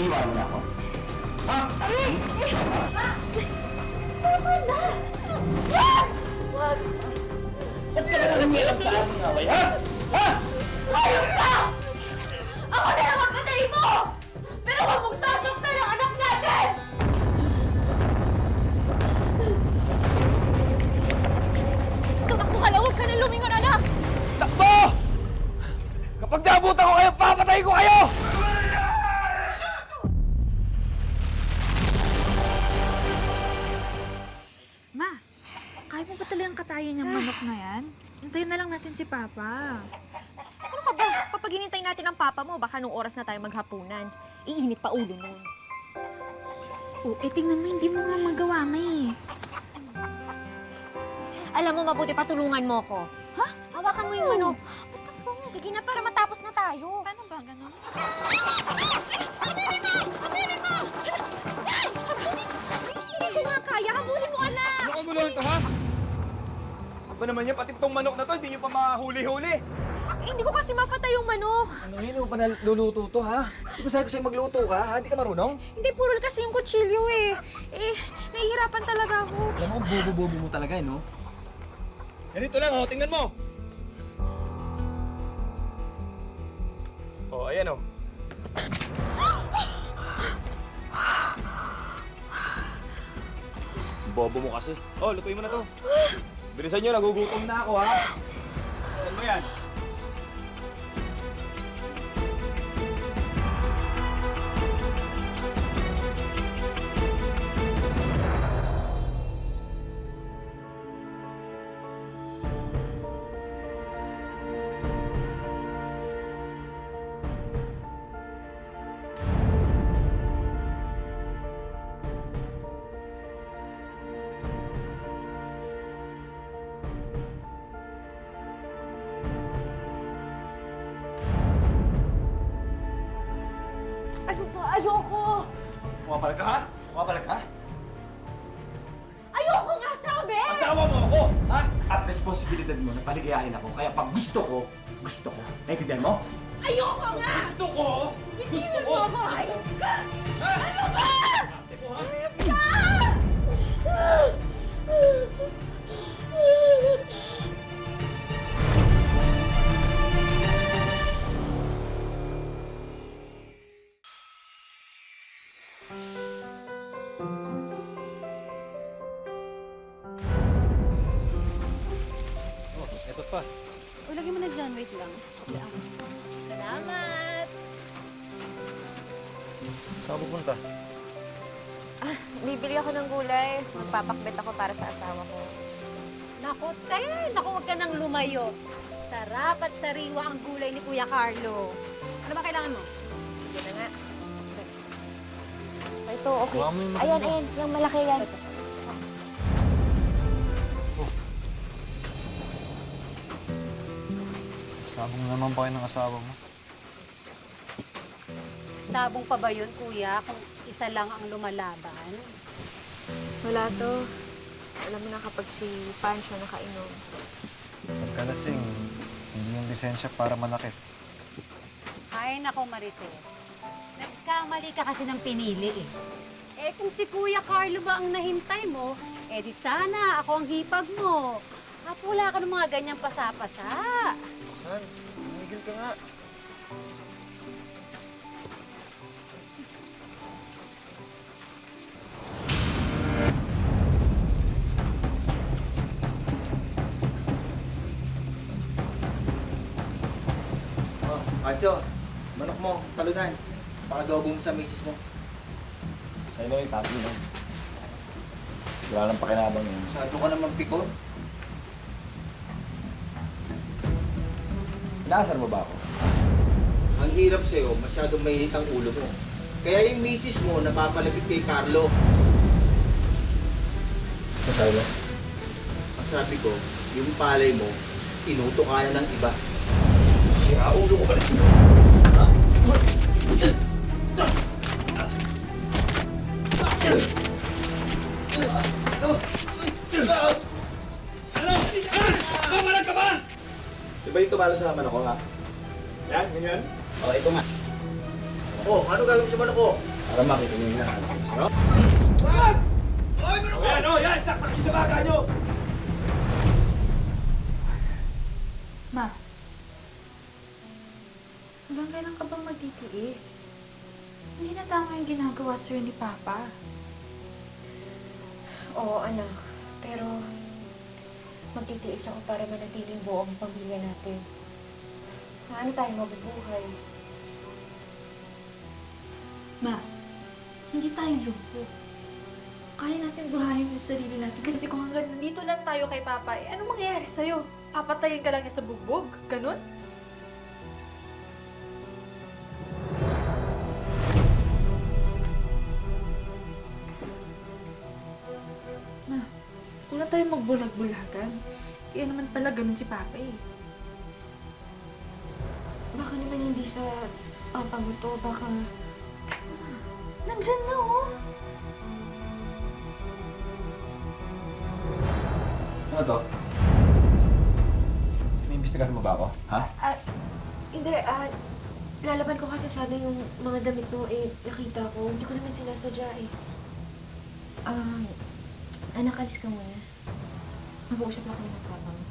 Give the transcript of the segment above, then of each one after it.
Iniwan mo na ako? Ha? Aray! Tama na! Wag! Wag! Ba't ka ba nangyayam sa aming away, ha? Ha? Ayos ka! Ako na lang ang patay mo! Pero huwag mong sasaktan ang anak natin! Tumakbo ka lang! Huwag ka na lumingon, anak! Takbo! Kapag nabutan ko kayo, papatay ko kayo! Ma, kaya mo ba talagang katayin yung manok na yan? Hintayin na lang natin si Papa. Ano ka ba? Kapag hinintay natin ang papa mo, baka nung oras na tayo maghapunan. Iinit pa ulo nun. Oh, tingnan mo, hindi mo nga magawa nga eh. Alam mo, mabuti patulungan mo ko. Ha? Hawakan mo yung manok. Sige na, para matapos na tayo. Paano ba, ganun? Hindi ko nga kaya. Habulin mo, anak! Ano kaguluhan to, ha? Ba naman yan, pati itong manok na to, hindi nyo pa mahuli-huli. Hindi ko kasi mapatay yung manok. Ano yun, pa naluluto to, ha? Di ba sabi ko sa'yo magluto ka, ha? Hindi ka marunong? Hindi, purol kasi yung kutsilyo eh. Nahihirapan talaga ako. Alam mo, bobo-bobo mo talaga, no? Ganito lang, ho. Tingnan mo. Oh, ayan, oh. Bobo mo kasi. Oh, lutuin mo na to. Bilisan nyo, nagugutom na ako, ha? Saan mo yan? Ano ba? Ayoko! Pumapalag ka, ha? Pumapalag ka? Ayoko nga sabi! Asawa mo ako, ha? At responsibilidad mo na paligayahin ako. Kaya pag gusto ko. Naintindihan mo? Ayoko nga! Gusto ko! Hindi mo mamahayag ka! Ha? Ano ba? Ate mo, ha? Oh, eto pa. O, lagyan mo na dyan. Wait lang. Sige ako. Salamat! Saan ka pupunta? Bibili ako ng gulay. Magpapakbet ako para sa asawa ko. Naku, naku, huwag ka nang lumayo. Sarap at sariwa ang gulay ni Kuya Carlo. Ano ba kailangan mo? Sige na nga. Ito, okay. Kuha mo yung malaki Ayan, mo. ayan. Yung malaki yan. Sabong naman pa kayo ng asawa mo. Sabong pa ba yun, Kuya, kung isa lang ang lumalaban? Wala to. Alam mo na kapag si Pancho nakainom. Pagkalasing, hindi yung lisensya para manakit. Ay, nako, Marites. Nagkamali ka kasi ng pinili eh. Eh, kung si Kuya Carlo ba ang nahintay mo, eh di sana ako ang hipag mo. At wala ka ng mga ganyang pasapasa. Saan? Tumigil ka nga. Oh, Pancho, manok mo, talunan. Pakadobo mo sa misis mo. Sa'yo na yung tabi mo. Wala nang pakinabang yun. Masyado ka naman pikon. Inaasar mo ba ako? Ang hirap sa'yo, masyadong mainit ang ulo mo. Kaya yung misis mo napapalapit kay Carlo. Masabi mo? Ang sabi ko, yung palay mo, tinuto ka na ng iba. Sira ulo ko pala. Ano? Kumalag ka ba? Di ba yung tumalo sa manok ko, ha? Yan, ganyan. Oh, ito nga. Oh, ano gagawin sa manok ko? Para makita niyo yung hinahanap ko sa'yo. Yan o, yan! Saksak niyo sa baka niyo! Ma, hanggang kailan ka bang magtitiis? Hindi na tama yung ginagawa sa'yo ni Papa. Oo, anak. Pero magtitiis ako para manatiling buo ang pamilya natin. Paano tayo mabubuhay? Ma, hindi tayo lupo. Kaya natin buhayin yung sarili natin. Kasi kung hanggang nandito lang tayo kay Papa, eh, anong mangyayari sa'yo? Papatayin ka lang niya sa bugbog? Ganon? Ma, huwag na tayo magbulag-bulagan. Kaya naman pala ganun si Papa eh. Baka naman hindi sa papa mo to. Baka... Nandyan na oh! Ano to? May imbestigahan mo ba ako? Ha? Hindi, lalaban ko kasi sana yung mga damit mo, nakita ko. Hindi ko naman sinasadya anak, alis ka muna. Mag-uusap lang kami ng papa mo.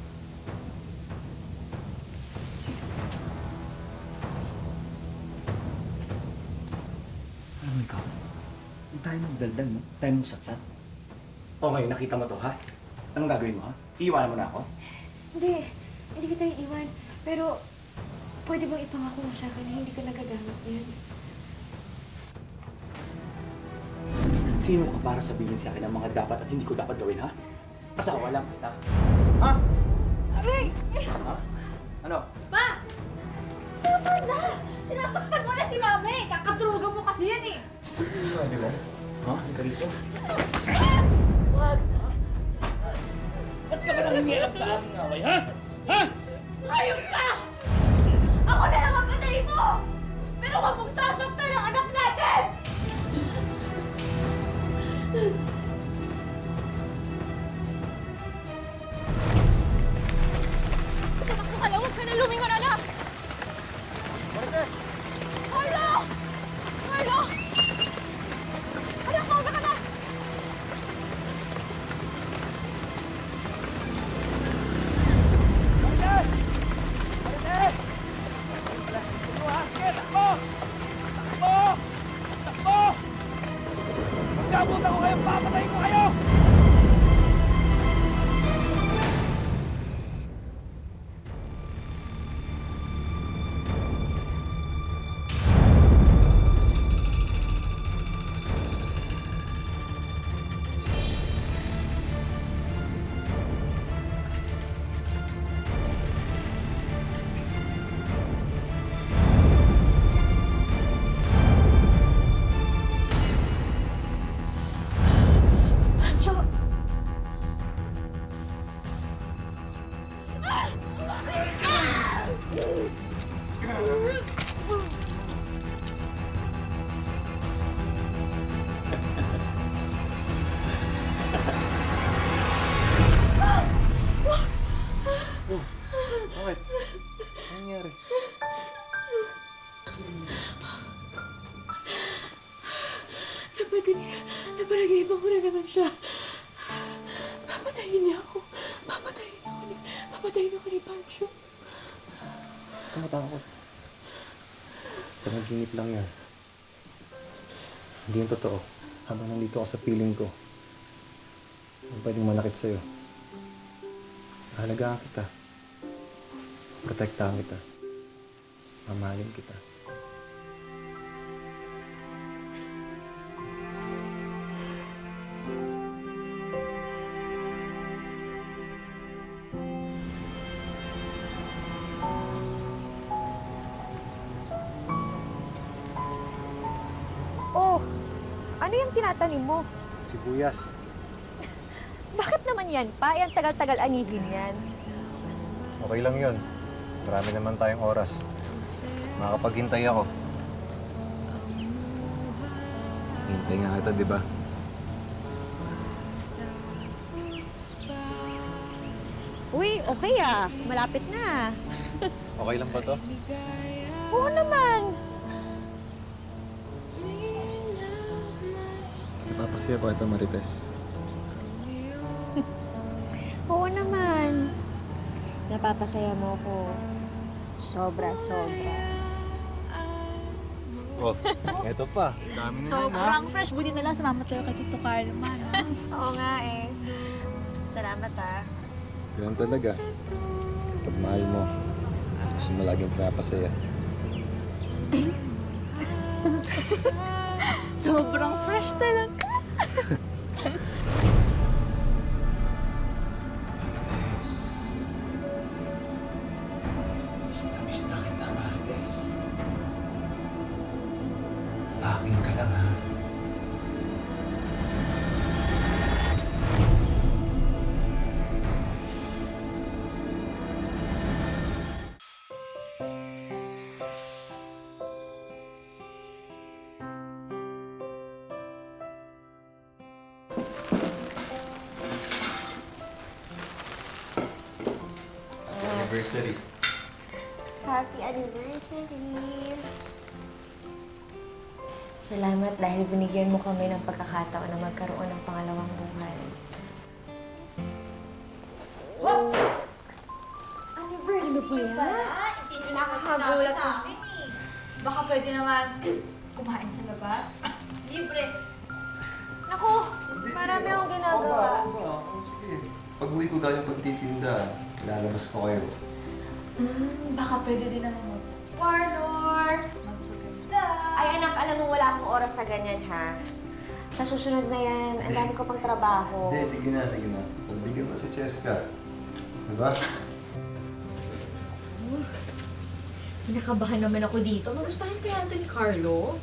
Alam mo ikaw, hindi tayo magdaldal, no? Tayo mong satsat. O ngayon, nakita mo to, ha? Anong gagawin mo, ha? Iiwanan mo na ako? Hindi kita iiwan. Pero, pwede bang ipangako mo sa akin na hindi ka nagagamit yan? Sino ka para sabihin sa akin ang mga dapat at hindi ko dapat gawin, ha? Asawa lang kita. Ha? Aray! Ha? Ano? Pa! Tama na! Sinasaktan mo na si Mami! Kakadruga mo kasi yan eh! Sabi mo? Ha? Halika rito. Wag! Ba't ka ba nangingialam sa ating away, ha? Ha? Ayun ka! Ako na lang ang patay mo! Pero huwag mong sasaktan ang anak natin! Tumakbo ka lang! Huwag ka na lumingon, anak! Marites! Carlo! Carlo! Anak, mauna ka na! Marites! Marites! Ito, ha? Sige, takbo! Takbo! Takbo! Pagkabot ako kayo, papatayin ko kayo! Pancho! Bakit? Ano nangyari? Napalagay ko na naman siya. Papatayin niya ako. Papatayin ako ni Pancho. Huwag ka matakot. Panaginip lang yan. Hindi yung totoo. Habang nandito ako sa piling ko, hindi pwedeng manakit sa'yo. Halagaan kita. Protektahan kita. Mamahalin kita. Oh, ano yung tinatanim mo? Sibuyas. Bakit naman yan pa? Yan tagal-tagal anihin yan. Okay lang yun. Marami naman tayong oras. Makapaghintay ako. Hintay nga kita, di ba? Uy, okay malapit na. Okay lang ba to? Oo naman. Napapasaya ba kita, Marites? Oo naman. Napapasaya mo ko. Sobra-sobra. Oh, eto pa. Dami na Sobrang fresh. Buti na lang sumama tayo kay Tito Carlo man. Oo nga eh. Salamat ah. Ganun talaga. Kapag mahal mo, gusto mo laging pinapasaya. Sobrang fresh talaga. Miss na kita, Marites. Akin ka lang, ha? Anniversary. Happy anniversary! Salamat dahil binigyan mo kami ng pagkakataon na magkaroon ng pangalawang buhay. Anniversary ano ba yan? Hindi nakakagulat sa amin eh. Baka pwede naman kumain sa labas. Libre. Naku! Marami akong ginagawa. Sige. Pag-uwi ko galing pagtitinda, lalabas ko kayo. Baka pwede din naman mag-parlor. Magpaganda. Ay anak, alam mo wala akong oras sa ganyan ha. Sa susunod na yan, ang dami ko pang trabaho. Hindi, sige na, sige na. Pagbigyan mo si Cheska. Diba? Kinakabahan naman ako dito. Magustuhan ko yan ni Carlo.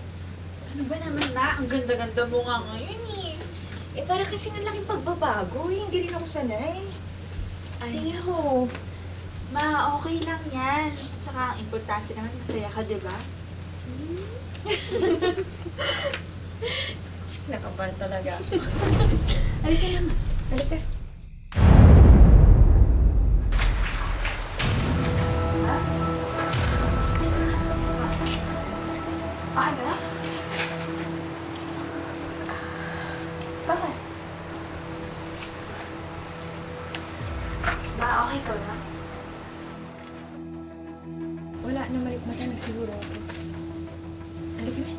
Ano ba naman na? Ang ganda-ganda mo nga ngayon eh. Eh, para kasi ang laking pagbabago. Hindi rin ako sanay. Ay, ho. Ma, okay lang yan. Tsaka ang importante naman, masaya ka, di ba? Nakabahan talaga. Halika naman. Halika. Ano? Bakit? Ma, okay ka na? Wala na malikmata. Nagsiguro ako. Halika na.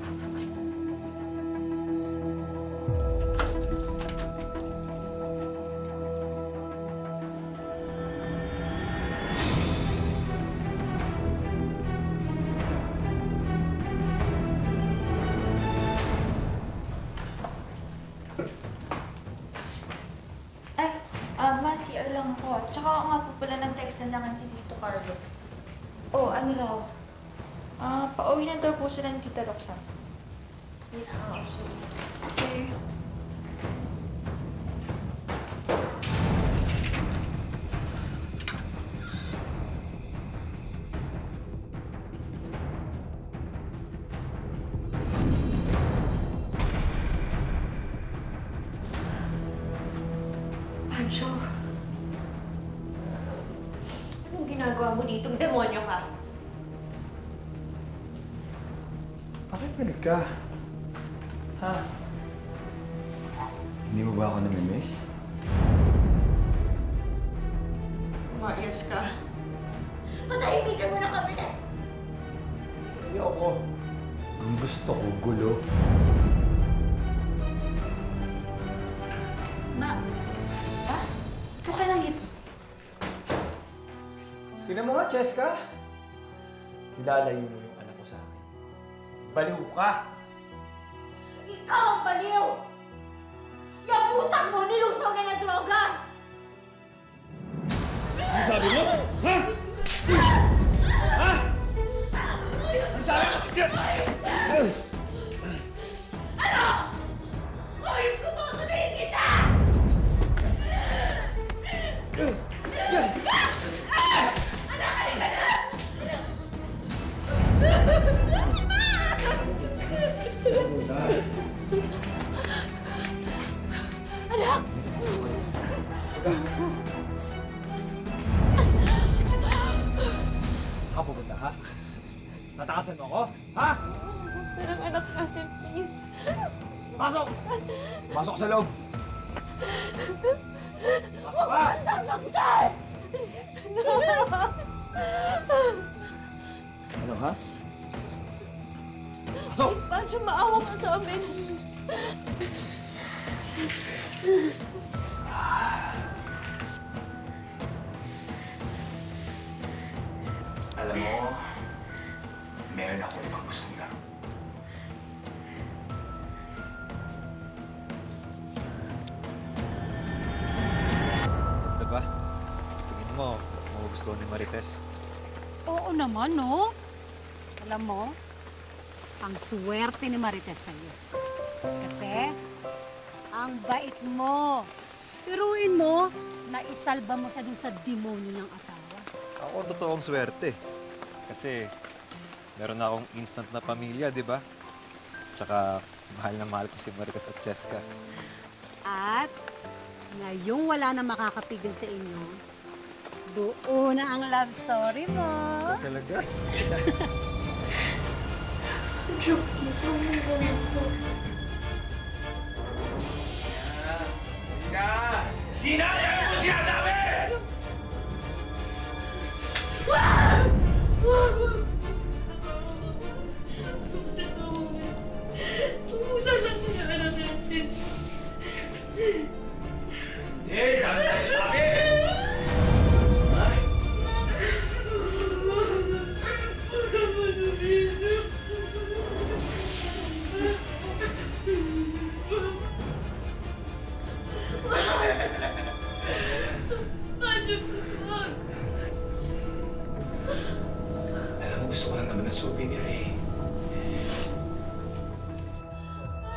Ma, CR lang ako. Tsaka ako nga po pala nag-text na langan si Tito Carlo. Oh, ano raw? Pauwi na daw po sila ni Tita Roxanne. Okay. Pancho. Anong ginagawa mo dito? Demonyo ka. Bakit galit ka? Ha? Hindi mo ba ako namimiss? Umayos ka. Matahimikan mo na kami na. Hindi ako. Ang gusto ko, gulo. Ma, ito ka lang dito. Tingnan mo nga, Cheska. Ilalayo mo yung anak ko sa akin. Baliw ka! Ikaw ang baliw! Yung utang mo, nilusaw na na droga! Ano sabi mo? Ha? Ha? Ano sabi mo? Ayaw ko makakatayin kita! Saan ka pupunta, ha? Natakasan mo ako? Ha? Sasaktan ang anak natin, please. Pasok! Pasok sa loob! Pasok ka! Sasaktan! Ano, ha? Pasok! Miss Pancho, maawa ka sa amin. Alam mo, meron ako ibang gustong laro. Ganda ba? Tingin mo, magugustuhan ni Marites. Oo naman, no? Alam mo, ang swerte ni Marites sa'yo. Kasi, ang bait mo. Piruin mo, naisalba mo siya dun sa demonyo niyang asawa. Ako totoong swerte. Kasi meron na akong instant na pamilya, di ba? Tsaka mahal na mahal ko si Marites at Cheska. At ngayong wala na makakapigil sa inyo, buo na ang love story mo. Talaga? Alam mo, gusto ko lang naman ng souvenir eh.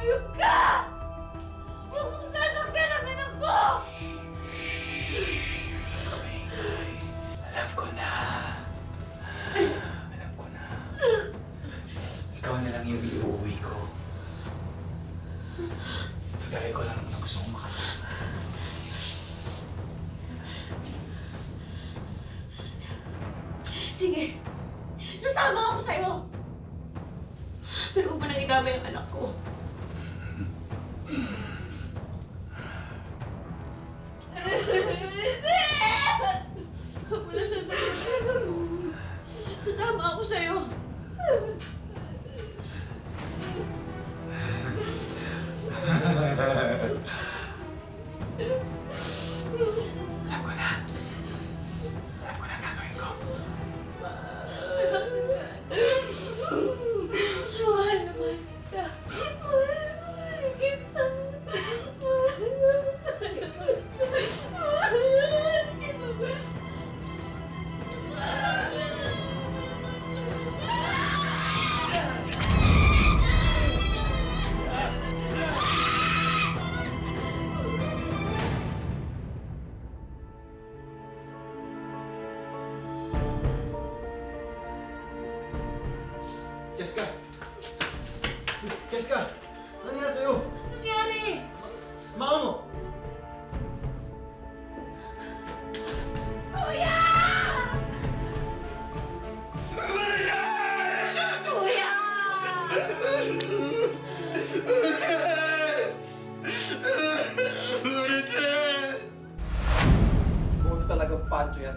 Ayun ka! Huwag mong sasaktan ang anak ko! Alam ko na. Alam ko na. Ikaw na lang yung iuwi ko. Tutalay ko lang naman ang gusto kong makasama. Sige, sasama ako sa'yo. Pero huwag mo nang idamay ang anak ko. Huwag mo nang sasaktan. Sasama ako sa'yo. Alam ko na. Alam ko na ang gagawin ko. Mahal na mahal kita. Mahal na mahal kita. Mahal kita. Cheska! Cheska! Ano nangyari sa'yo? Nangyari? Mama mo! Kuya! Kuya! Buo talagang Pancho yan.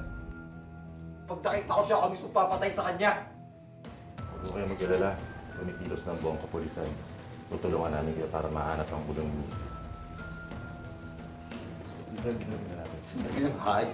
Pag nakita ko siya, ako mismo papatay sa kanya. Huwag mo kayo mag-alala. Tumikilos ng buong kapulisan. Tutulungan namin kayo para mahanap ang bulong ni Mrs. Sandali na natin. Sandali lang, hi.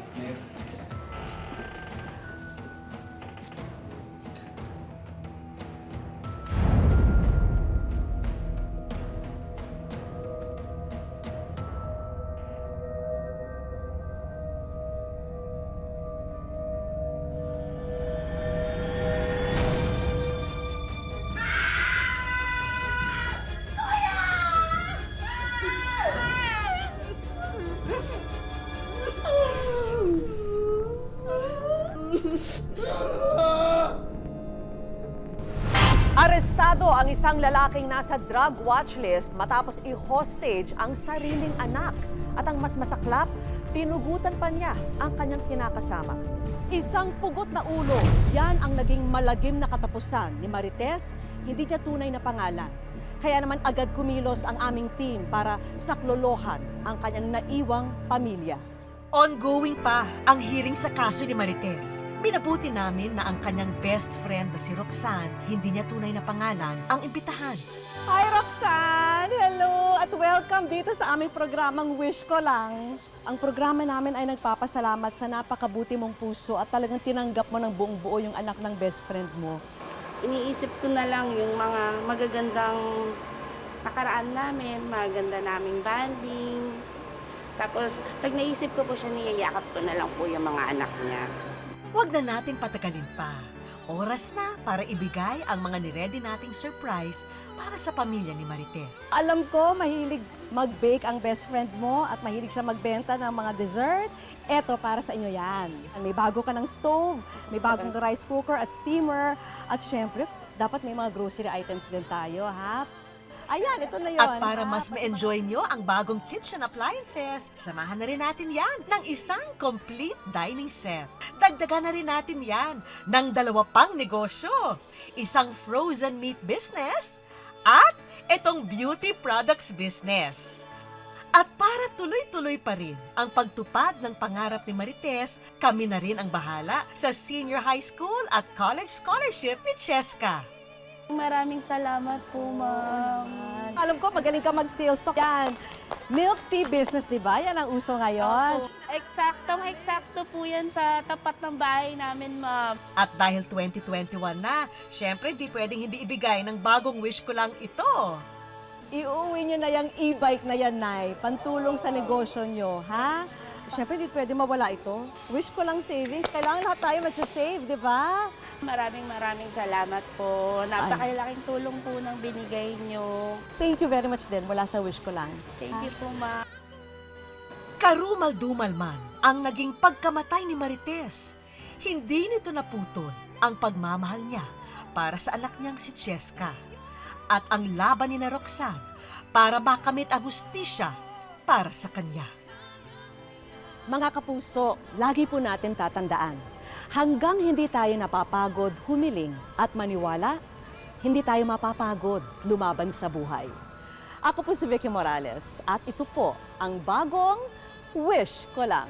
Arestado ang isang lalaking nasa drug watch list matapos i-hostage ang sariling anak. At ang mas masaklap, pinugutan pa niya ang kanyang kinakasama. Isang pugot na ulo, yan ang naging malagim na katapusan ni Marites, hindi niya tunay na pangalan. Kaya naman agad kumilos ang aming team para saklolohan ang kanyang naiwang pamilya. Ongoing pa ang hearing sa kaso ni Marites. Minabuti namin na ang kanyang best friend na si Roxanne, hindi niya tunay na pangalan, ang imbitahan. Hi Roxanne! Hello! At welcome dito sa aming programang Wish Ko Lang. Ang programa namin ay nagpapasalamat sa napakabuti mong puso at talagang tinanggap mo ng buong buo yung anak ng best friend mo. Iniisip ko na lang yung mga magagandang nakaraan namin, maganda naming banding. Tapos, pag naisip ko po siya, niyayakap ko na lang po yung mga anak niya. Huwag na natin patagalin pa. Oras na para ibigay ang mga niredy nating surprise para sa pamilya ni Marites. Alam ko, mahilig mag-bake ang best friend mo at mahilig siya magbenta ng mga dessert. Eto, para sa inyo yan. May bago ka ng stove, may bagong rice cooker at steamer. At syempre, dapat may mga grocery items din tayo, ha? Ayan, ito na yun. At para mas ma-enjoy nyo ang bagong kitchen appliances, samahan na rin natin yan ng isang complete dining set. Dagdagan na rin natin yan ng 2 pang negosyo, isang frozen meat business at itong beauty products business. At para tuloy-tuloy pa rin ang pagtupad ng pangarap ni Marites, kami na rin ang bahala sa senior high school at college scholarship ni Cheska. Maraming salamat po, ma'am. Alam ko, magaling ka mag-sales talk. Yan, milk tea business, di ba? Yan ang uso ngayon. Eksaktong-eksakto po yan sa tapat ng bahay namin, ma'am. At dahil 2021 na, syempre di pwedeng hindi ibigay ng bagong wish ko lang ito. Iuwi nyo na yung e-bike na yan, Nay. Pantulong sa negosyo nyo, ha? Siyempre, hindi pwede mawala ito. Wish ko lang savings. Kailangan lahat tayo mag-save, di ba? Maraming salamat po. Napakalaking tulong po ng binigay nyo. Thank you very much din mula sa Wish ko lang. Thank you po, ma'am. Karumal-dumal man ang naging pagkamatay ni Marites. Hindi nito naputol ang pagmamahal niya para sa anak niyang si Cheska. At ang laban ni na Roxanne para makamit ang hustisya para sa kanya. Mga kapuso, lagi po natin tatandaan, hanggang hindi tayo napapagod humiling at maniwala, hindi tayo mapapagod lumaban sa buhay. Ako po si Vicky Morales at ito po ang bagong Wish Ko Lang.